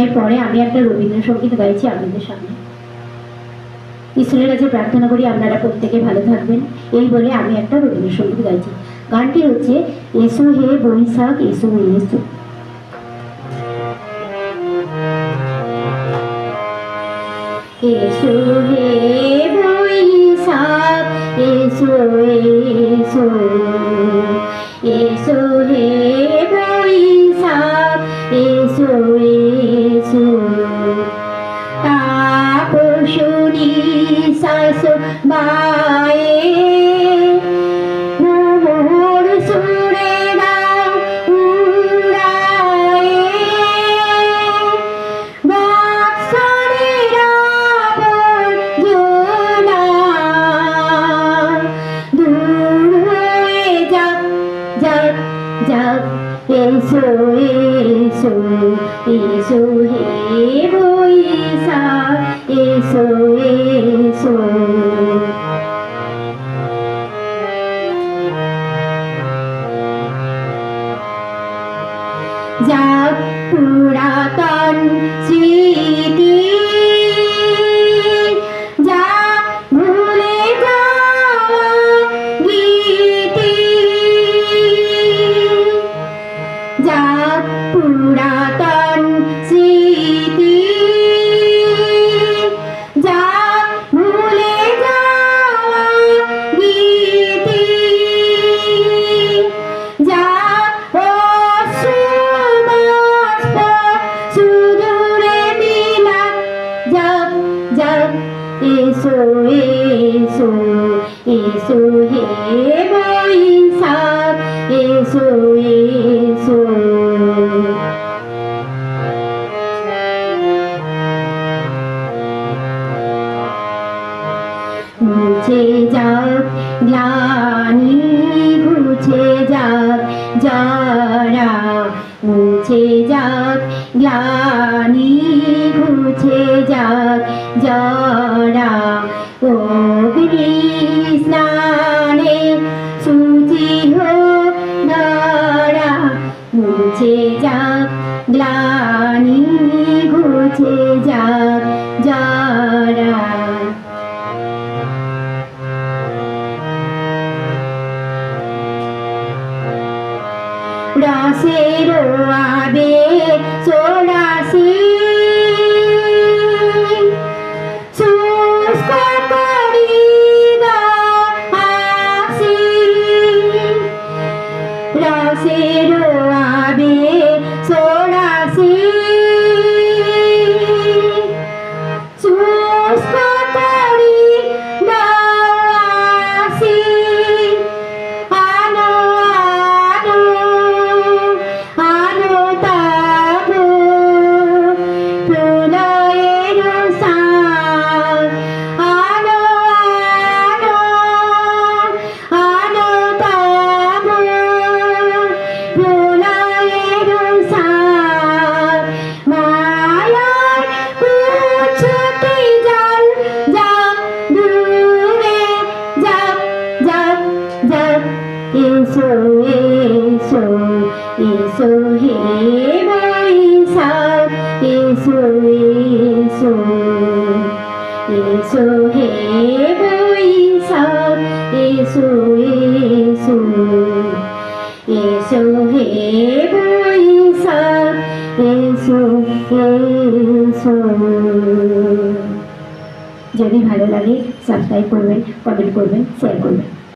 এরপরে আমি একটা রবীন্দ্রসঙ্গীত গাইছি আপনাদের সামনে। ঈশ্বরের কাছে প্রার্থনা করি আপনারা প্রত্যেকে ভালো থাকবেন, এই বলে আমি একটা রবীন্দ্রসঙ্গীত গাইছি। গানটি হচ্ছে এসো হে বৈশাখ এসো এসো। এসো হে বৈশাখ এসো এসো, এসো হে বৈশাখ এসো এসো। তাপসী শাসো বায়ে মোর সুরে দাও উড়ায়ে, বাৎসরের আবর্জনা দূর হয়ে যাক যাক যাক। এসো এসো এসো হে বৈশাখ এসো এসো। যাক পুরাতন স্মৃতি, যাক ভুলে যাওয়া গীতি, যাক পুরাতন স্মৃতি, যাক ভুলে যাওয়া গীতি, যাক অসুমস্ত সুদূরে বিলাপ যাক যাক। এসো এসো এসো হে বৈশাখ এসো এসো। মুছে যাক গ্লানি ঘুছে যাক যারা, মুছে যাক গ্লানি ঘুছে যাক যারা। অগ্নি স্নানে শুচি হোক ধরা, মুছে যাক গ্লানি ঘুছে যাক যারা। রসের আবেগ সোড়াসি শুষ্ক করি হাসি, রসের আবেগ সোড়াসি শুষ্ক করি হাসি। আনো আনো আনো তাবো প্রলয়ের সাজ, আনো আনো আনো তাবো প্রলয়ের সাজ। মায়ার কুচ্ছটি জল যাক দূরে যাক যাক যাক। এসো এসো এসো হে বৈশাখ এসো এসো, এসো হে বৈশাখ এসো এসো, এসো হে বৈশাখ এসো এসো। যদি ভালো লাগে সাবস্ক্রাইব করবেন, কমেন্ট করবেন, শেয়ার করবেন।